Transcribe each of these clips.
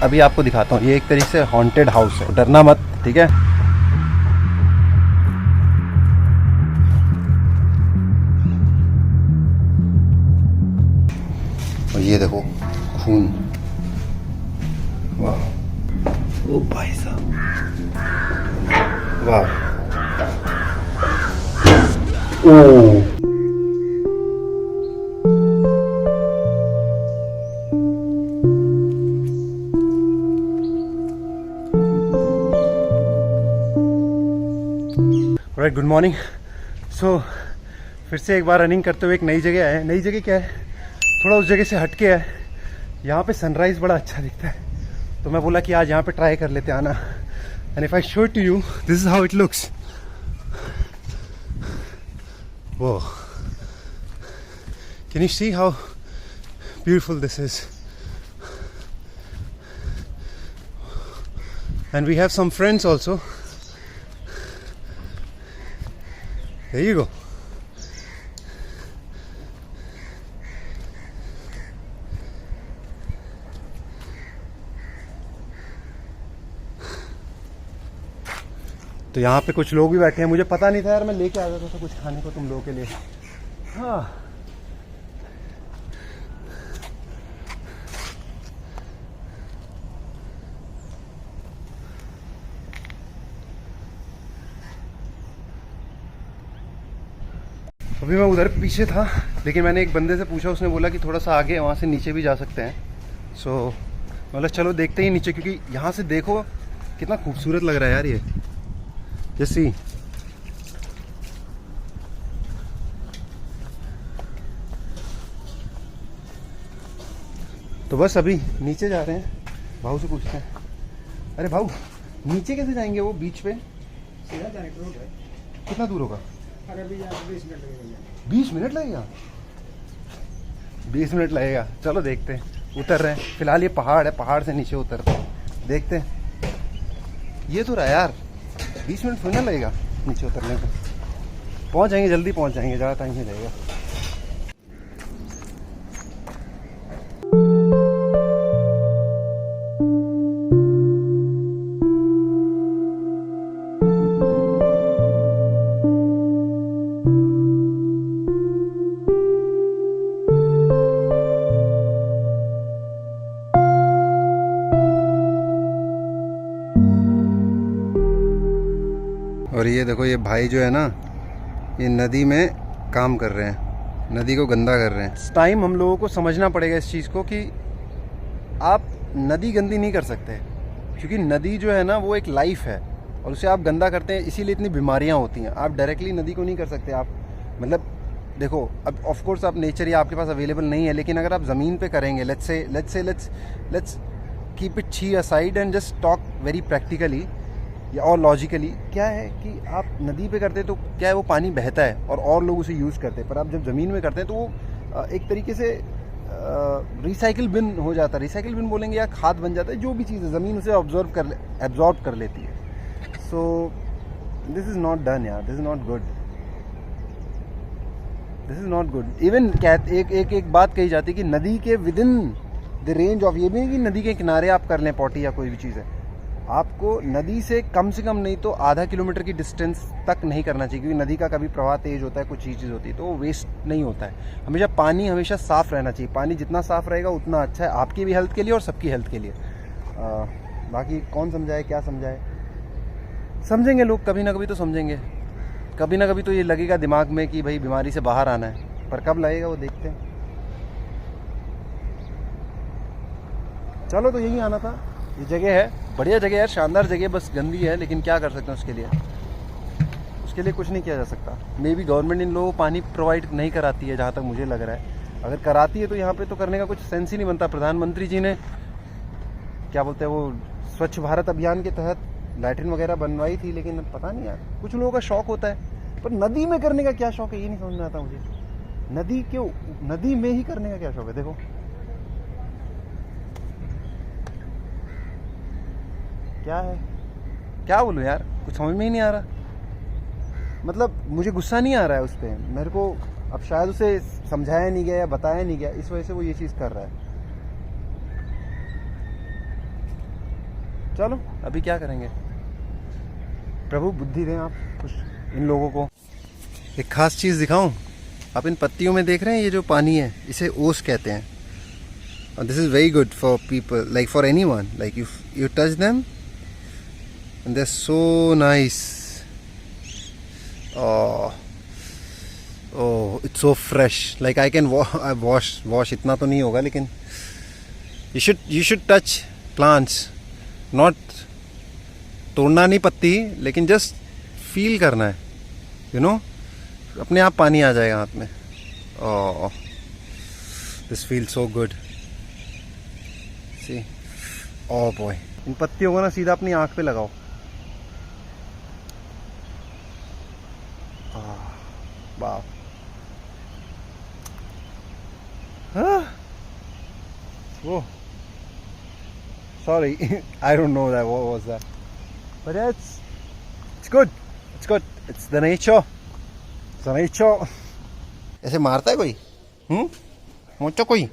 अभी आपको दिखाता हूँ। ये एक तरीके से हॉन्टेड हाउस है, डरना मत, ठीक है। और ये देखो खून, वाह, ओ भाई साहब, वाह, ओ राइट, गुड मॉर्निंग। सो फिर से एक बार रनिंग करते हुए एक नई जगह आए। नई जगह क्या है, थोड़ा उस जगह से हटके है। यहाँ पे सनराइज़ बड़ा अच्छा दिखता है, तो मैं बोला कि आज यहाँ पे ट्राई कर लेते आना। And if I show to you, this is how it looks. वो can you see how beautiful this is? And we have some friends also. There you go. तो यहाँ पे कुछ लोग भी बैठे हैं। मुझे पता नहीं था यार, मैं लेके आ जाता था कुछ खाने को तुम लोगों के लिए। हाँ, अभी मैं उधर पीछे था, लेकिन मैंने एक बंदे से पूछा, उसने बोला कि थोड़ा सा आगे वहाँ से नीचे भी जा सकते हैं। सो मतलब चलो देखते ही नीचे, क्योंकि यहाँ से देखो कितना खूबसूरत लग रहा है यार ये। जैसी तो बस अभी नीचे जा रहे हैं। भाऊ से पूछते हैं। अरे भाऊ, नीचे कैसे जाएंगे वो बीच पे? सीधा डायरेक्ट रोड है। कितना दूर होगा? अरे अभी 20 मिनट लगेगा। 20 मिनट लगेगा? 20 मिनट लगेगा, चलो देखते हैं। उतर रहे हैं फिलहाल। ये पहाड़ है, पहाड़ से नीचे उतरते हैं, देखते हैं। ये तो रहा यार, 20 मिनट थोड़ी ना लगेगा नीचे उतरने को। पहुंच जाएंगे, जल्दी पहुंच जाएंगे, ज़्यादा टाइम नहीं लगेगा। और ये देखो, ये भाई जो है ना, ये नदी में काम कर रहे हैं, नदी को गंदा कर रहे हैं। इस टाइम हम लोगों को समझना पड़ेगा इस चीज़ को कि आप नदी गंदी नहीं कर सकते, क्योंकि नदी जो है ना वो एक लाइफ है, और उसे आप गंदा करते हैं, इसीलिए इतनी बीमारियां होती हैं। आप डायरेक्टली नदी को नहीं कर सकते। आप मतलब देखो, अब ऑफ कोर्स आप नेचर या आपके पास अवेलेबल नहीं है, लेकिन अगर आप ज़मीन पे करेंगे, लेट्स कीप इट छी aside and just talk very practically या और लॉजिकली। क्या है कि आप नदी पे करते हैं तो क्या है, वो पानी बहता है और लोग उसे यूज़ करते हैं। पर आप जब ज़मीन में करते हैं तो वो एक तरीके से रिसाइकिल बिन हो जाता है। रिसाइकिल बिन बोलेंगे या खाद बन जाता है, जो भी चीज़ है ज़मीन उसे एब्जॉर्ब कर लेती है। So this is not done यार, this is not good, this is not good. Even एक बात कही जाती है कि नदी के within the range of, ये भी नहीं कि नदी के किनारे आप कर लें पॉटी या कोई भी चीज़ है, आपको नदी से कम नहीं तो आधा किलोमीटर की डिस्टेंस तक नहीं करना चाहिए, क्योंकि नदी का कभी प्रवाह तेज होता है, कुछ चीज़ होती है, तो वो वेस्ट नहीं होता है। हमेशा पानी हमेशा साफ़ रहना चाहिए। पानी जितना साफ़ रहेगा उतना अच्छा है, आपकी भी हेल्थ के लिए और सबकी हेल्थ के लिए। बाकी कौन समझाए, क्या समझाए, समझेंगे लोग कभी ना कभी तो समझेंगे। कभी ना कभी तो ये लगेगा दिमाग में कि भाई बीमारी से बाहर आना है, पर कब लगेगा वो देखते हैं। चलो, तो यही आना था। ये जगह है, बढ़िया जगह है, शानदार जगह, बस गंदी है, लेकिन क्या कर सकते हैं उसके लिए कुछ नहीं किया जा सकता। मे बी गवर्नमेंट इन लोगों को पानी प्रोवाइड नहीं कराती है, जहाँ तक मुझे लग रहा है। अगर कराती है तो यहाँ पे तो करने का कुछ सेंस ही नहीं बनता। प्रधानमंत्री जी ने क्या बोलते हैं, वो स्वच्छ भारत अभियान के तहत लैट्रिन वगैरह बनवाई थी, लेकिन पता नहीं यार, कुछ लोगों का शौक होता है, पर नदी में करने का क्या शौक है ये नहीं समझ में आता मुझे। नदी क्यों, नदी में ही करने का क्या शौक है? देखो क्या है, क्या बोलूं यार, कुछ समझ में ही नहीं आ रहा। मतलब मुझे गुस्सा नहीं आ रहा है उस पर, मेरे को अब शायद उसे समझाया नहीं गया या बताया नहीं गया, इस वजह से वो ये चीज़ कर रहा है। चलो अभी क्या करेंगे, प्रभु बुद्धि दें आप कुछ इन लोगों को। एक खास चीज़ दिखाऊं, आप इन पत्तियों में देख रहे हैं ये जो पानी है इसे ओस कहते हैं। और this is very good for people, like for anyone, like you touch them and they are so nice. Oh it's so fresh, like I can wash इतना तो नहीं होगा, लेकिन you should touch plants, not तोड़ना नहीं पत्ती, लेकिन just feel करना है, यू नो, अपने आप पानी आ जाएगा हाथ में। Oh this feel so good. See, oh boy, इन पत्तियों को ना सीधा अपनी आंख पे लगाओ। वाह, वो sorry I don't know that what was that, but yeah, it's good, it's the nature, it's the nature। ऐसे मारता है कोई? मोचा कोई?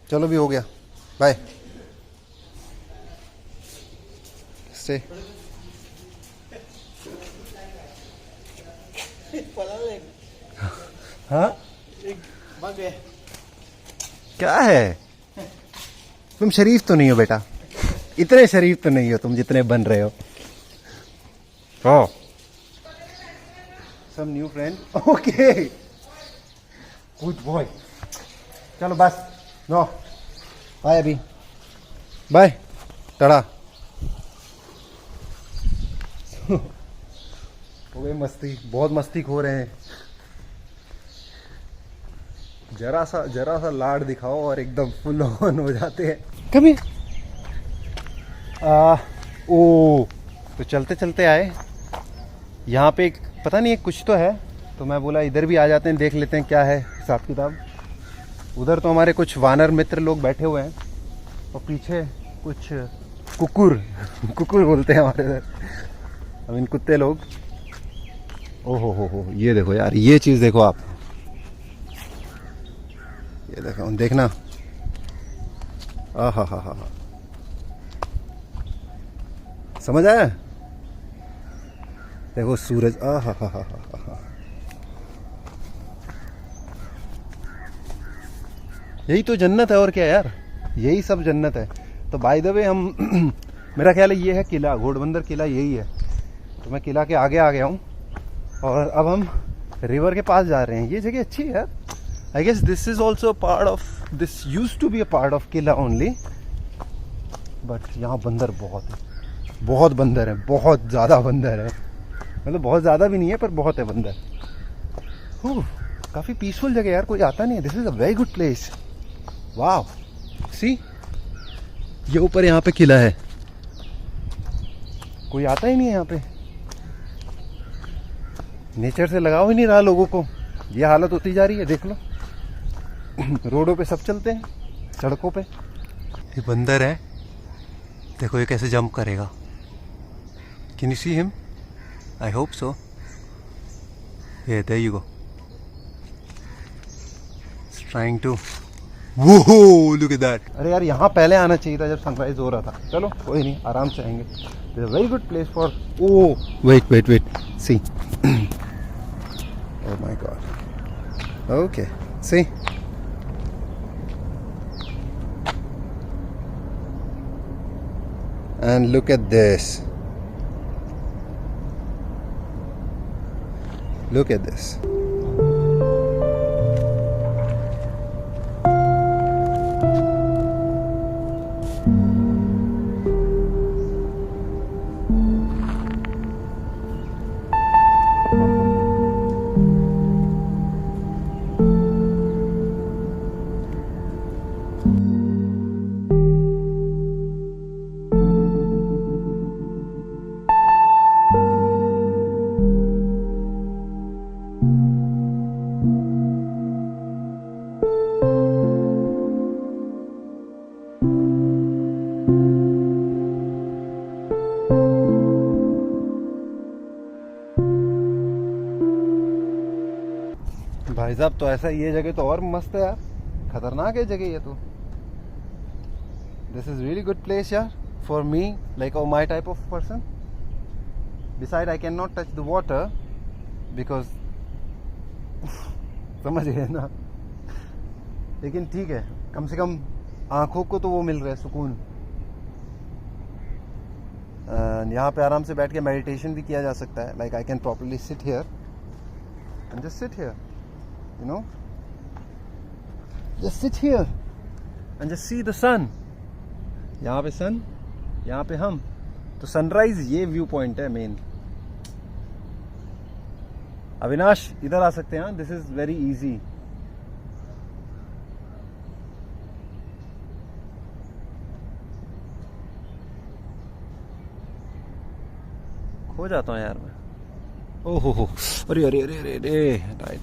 चलो भी हो गया, बाय। स्टे। हाँ क्या है, तुम शरीफ तो नहीं हो बेटा, इतने शरीफ तो नहीं हो तुम जितने बन रहे हो। Oh, some new friend, okay, good boy। चलो बस, नो बाय, अभी बाय, टड़ा। हो गई मस्ती, बहुत मस्ती खो रहे हैं। जरा सा लाड दिखाओ और एकदम फुल ऑन हो जाते हैं। कभी ओ तो चलते चलते आए यहाँ पे, एक पता नहीं एक कुछ तो है, तो मैं बोला इधर भी आ जाते हैं, देख लेते हैं क्या है हिसाब किताब। उधर तो हमारे कुछ वानर मित्र लोग बैठे हुए हैं और पीछे कुछ कुकुर बोलते हैं हमारे इधर, अब इन कुत्ते लोग। ओहो हो, ये देखो यार, ये चीज़ देखो आप, ये देखो, देखना, हा, समझ आया? देखो सूरज, हा। यही तो जन्नत है, और क्या यार, यही सब जन्नत है। तो बाय द वे हम मेरा ख्याल है ये है किला, घोड़बंदर किला यही है। तो मैं किला के आगे आ गया हूँ और अब हम रिवर के पास जा रहे हैं। ये जगह अच्छी है यार। I guess this is also a part of, this used to be a part of Qila only, but यहाँ बंदर बहुत बंदर है, बहुत ज़्यादा बंदर है, मतलब बहुत ज़्यादा भी नहीं है पर बहुत है बंदर। काफ़ी पीसफुल जगह यार, कोई आता नहीं है। This is a very good place, wow. See, ये ऊपर यहाँ पे किला है, कोई आता ही नहीं है यहाँ पे, नेचर से लगाव ही नहीं रहा लोगों को। ये हालत होती जा रही है, देख लो। रोडों पे सब चलते हैं, सड़कों पे। ये बंदर है, देखो ये कैसे जंप करेगा। Can you see him? I hope so. ये there you go, trying to, वो लुक एट दैट। अरे यार यहाँ पहले आना चाहिए था जब सनराइज हो रहा था। चलो कोई नहीं, आराम से आएंगे। It's a very good place for, oh wait see, oh my god, okay, see, and look at this, look at this। भाई साहब तो ऐसा, ये जगह तो और मस्त है यार, खतरनाक है जगह ये तो। This is really good place, yeah, for me, like my type of person. Besides, I cannot touch the water because समझ गए ना, लेकिन ठीक है, कम से कम आंखों को तो वो मिल रहा है सुकून। यहाँ पे आराम से बैठ के मेडिटेशन भी किया जा सकता है। Like I can properly sit here and just sit here, you know, just sit here and just see the sun. यहाँ पे सन, यहाँ पे हम, तो सनराइज ये व्यू पॉइंट है मेन। अविनाश इधर आ सकते हैं, दिस इज वेरी इजी। खो जाता हूँ यार मैं। ओहो हो, अरे अरे अरे अरे अरे, राइट।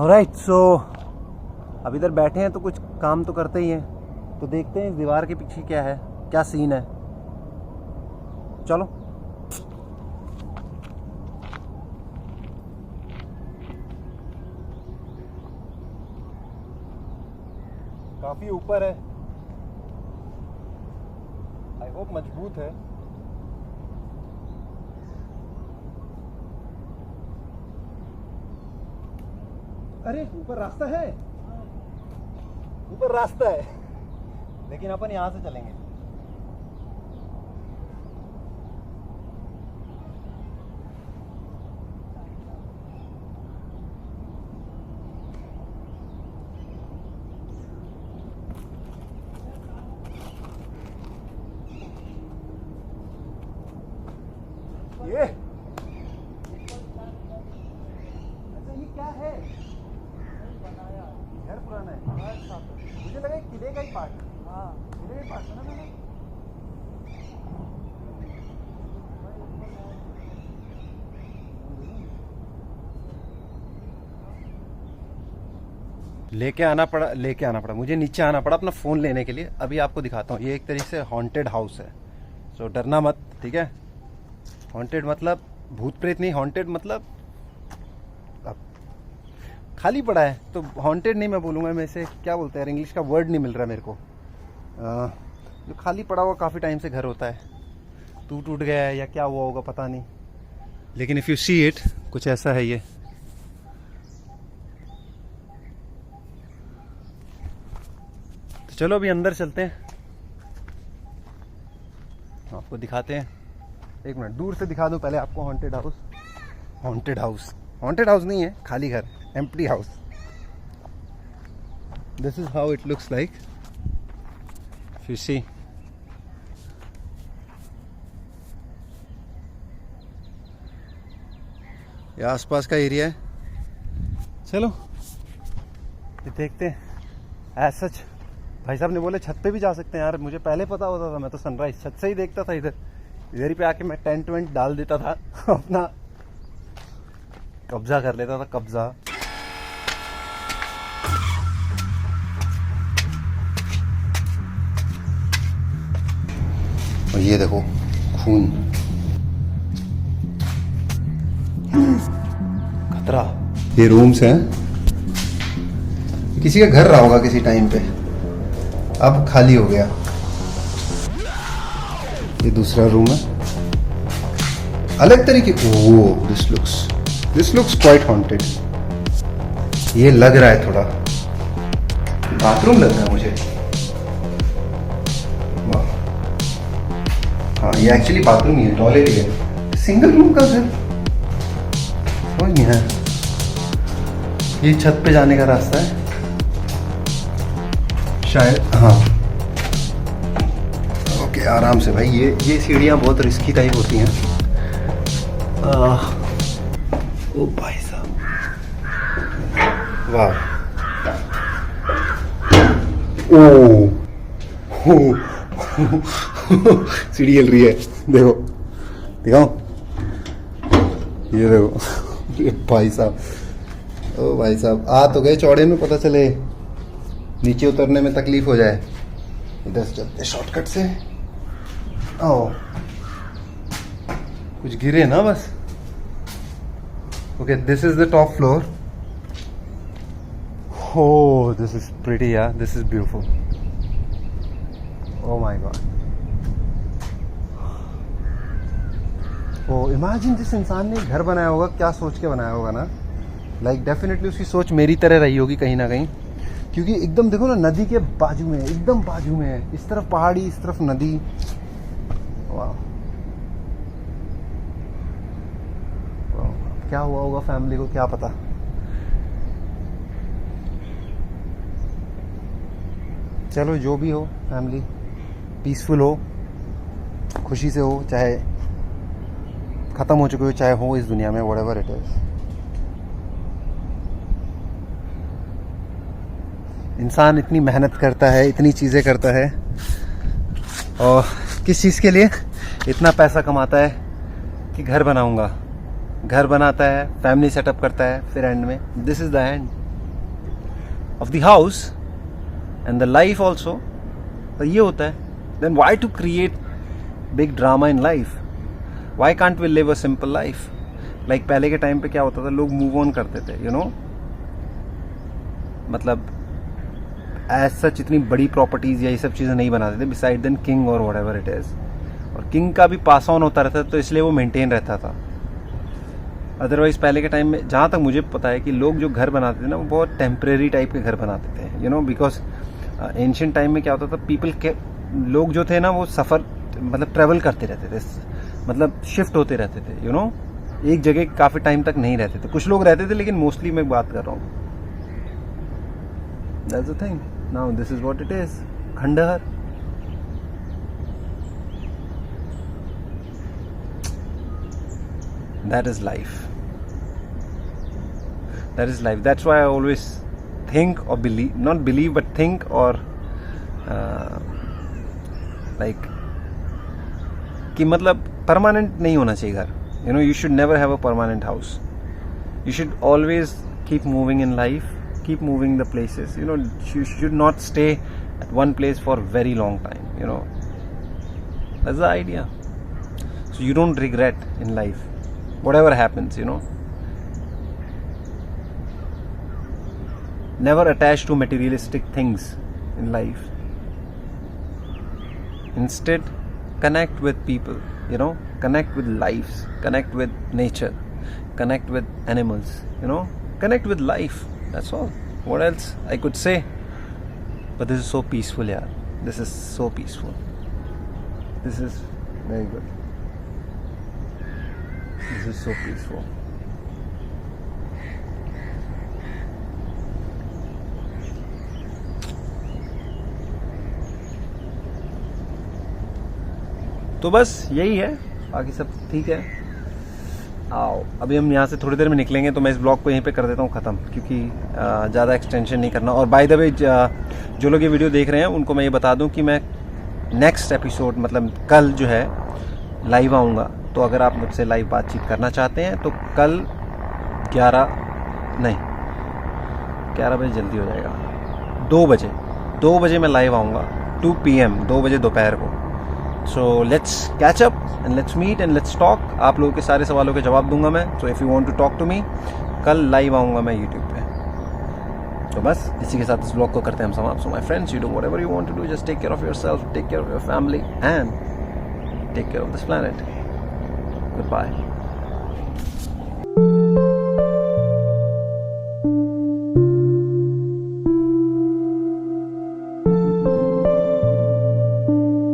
ऑलराइट, सो अब इधर बैठे हैं तो कुछ काम तो करते ही हैं, तो देखते हैं इस दीवार के पीछे क्या है, क्या सीन है। चलो। काफी ऊपर है, आई होप मजबूत है। अरे ऊपर रास्ता है, ऊपर रास्ता है, लेकिन अपन यहां से चलेंगे। ये अच्छा, ये क्या है? घर पुराना है, मुझे लगा किले का ही पार्ट। हाँ, किले का पार्ट है ना। मैंने लेके आना पड़ा मुझे, नीचे आना पड़ा अपना फ़ोन लेने के लिए। अभी आपको दिखाता हूँ, ये एक तरीके से हॉन्टेड हाउस है, सो डरना मत, ठीक है। हॉन्टेड मतलब भूत प्रेत नहीं, हॉन्टेड मतलब खाली पड़ा है, तो हॉन्टेड नहीं मैं बोलूँगा, मैं इसे क्या बोलते हैं यार, इंग्लिश का वर्ड नहीं मिल रहा मेरे को। जो खाली पड़ा हुआ काफ़ी टाइम से घर होता है, टूट गया है या क्या हुआ होगा पता नहीं, लेकिन इफ़ यू सी इट, कुछ ऐसा है ये। तो चलो अभी अंदर चलते हैं, आपको दिखाते हैं। एक मिनट, दूर से दिखा दूं पहले आपको हॉन्टेड हाउस। हॉन्टेड हाउस नहीं है, खाली घर, empty house. This is how it looks like, you see. ये आसपास का एरिया है। चलो ये देखते हैं। एज सच भाई साहब ने बोले छत पे भी जा सकते हैं यार, मुझे पहले पता होता था, मैं तो सनराइज छत से ही देखता था। इधर ही पे आके मैं टेंट वेंट डाल देता था, अपना कब्जा कर लेता था, कब्जा। और ये देखो खून, खतरा। ये रूम्स हैं, किसी का घर रहा होगा किसी टाइम पे, अब खाली हो गया। ये दूसरा रूम है, अलग तरीके। ओह, दिस लुक्स क्वाइट हॉन्टेड। ये लग रहा है थोड़ा बाथरूम लग रहा है मुझे। वाह, हाँ ये एक्चुअली बाथरूम ही है, टॉयलेट ही है। सिंगल रूम का घर, समझ नहीं है। ये छत पे जाने का रास्ता है शायद, हाँ। ओके, आराम से भाई। ये सीढ़ियाँ बहुत रिस्की टाइप होती हैं। ओ भाई साहब, वाह। ओ सीढ़ी हिल रही है, देखो दिखाओ, ये देखो। ये भाई साहब, ओ भाई साहब, आ तो गए चौड़े में, पता चले नीचे उतरने में तकलीफ हो जाए। इधर से चलते शॉर्टकट से। ओ कुछ गिरे ना बस। Okay, this is the top floor. Oh, this is pretty, yeah. This is beautiful. Oh my god. Oh, imagine जिस इंसान ने घर बनाया होगा क्या सोच के बनाया होगा ना। Like definitely उसकी सोच मेरी तरह रही होगी कहीं ना कहीं, क्योंकि एकदम देखो ना नदी के बाजू में, एकदम बाजू में है, इस तरफ पहाड़ी इस तरफ नदी। वाह, क्या हुआ होगा फैमिली को क्या पता। चलो जो भी हो, फैमिली पीसफुल हो, खुशी से हो, चाहे ख़त्म हो चुके हो चाहे हो इस दुनिया में, व्हाटएवर इट इज़। इंसान इतनी मेहनत करता है, इतनी चीज़ें करता है, और किस चीज़ के लिए इतना पैसा कमाता है कि घर बनाऊंगा, घर बनाता है, फैमिली सेटअप करता है, फिर एंड में this is the end of the house and the life also. तो ये होता है, then why to create big drama in life? Why can't we live a simple life? Like पहले के टाइम पे क्या होता था, लोग मूव ऑन करते थे, यू नो, मतलब एज सच इतनी बड़ी प्रॉपर्टीज या ये सब चीज़ें नहीं बनाते थे, बिसाइड देन किंग और वट एवर इट इज़। और किंग का भी पास ऑन होता रहता था, तो इसलिए वो मेंटेन रहता था। अदरवाइज पहले के टाइम में जहाँ तक मुझे पता है कि लोग जो घर बनाते थे ना, वो बहुत टेम्परेरी टाइप के घर बनाते थे, you know, because ancient time में क्या होता था, पीपल के लोग जो थे ना वो सफ़र मतलब ट्रैवल करते रहते थे, मतलब शिफ्ट होते रहते थे, यू नो, एक जगह काफ़ी टाइम तक नहीं रहते थे। कुछ लोग रहते थे लेकिन मोस्टली मैं बात कर रहा हूँ। That's the thing. Now this is what it is, खंडहर। That is life, that is life. That's why I always think or believe, not believe but think, or like कि मतलब परमानेंट नहीं होना चाहिए घर, you know, you should never have a permanent house. You should always keep moving in life, keep moving the places, you know, you should not stay at one place for very long time, you know, that's the idea. So you don't regret in life whatever happens, you know. Never attach to materialistic things in life. Instead, connect with people, you know, connect with lives, connect with nature, connect with animals, you know, connect with life. That's all. What else I could say? But this is so peaceful, yeah. This is so peaceful. This is very good. This is so peaceful. तो बस यही है, बाकी सब ठीक है। आओ अभी हम यहाँ से थोड़ी देर में निकलेंगे, तो मैं इस ब्लॉग को यहीं पे कर देता हूँ ख़त्म, क्योंकि ज़्यादा एक्सटेंशन नहीं करना। और बाय द वे जो लोग ये वीडियो देख रहे हैं उनको मैं ये बता दूँ कि मैं नेक्स्ट एपिसोड मतलब कल जो है लाइव आऊँगा। तो अगर आप मुझसे लाइव बातचीत करना चाहते हैं तो कल 11 बजे जल्दी हो जाएगा, 2 बजे मैं लाइव आऊँगा, 2 PM 2 बजे दोपहर को। So let's catch up and let's meet and let's talk. आप लोगों के सारे सवालों के जवाब दूंगा मैं। So if you want to talk to me, कल लाइव आऊँगा मैं यूट्यूब पे। तो बस इसी के साथ इस ब्लॉग को करते हैं हम समाप्त। So my friends, you do whatever you want to do, just take care of yourself, take care of your family and take care of this planet. Good bye.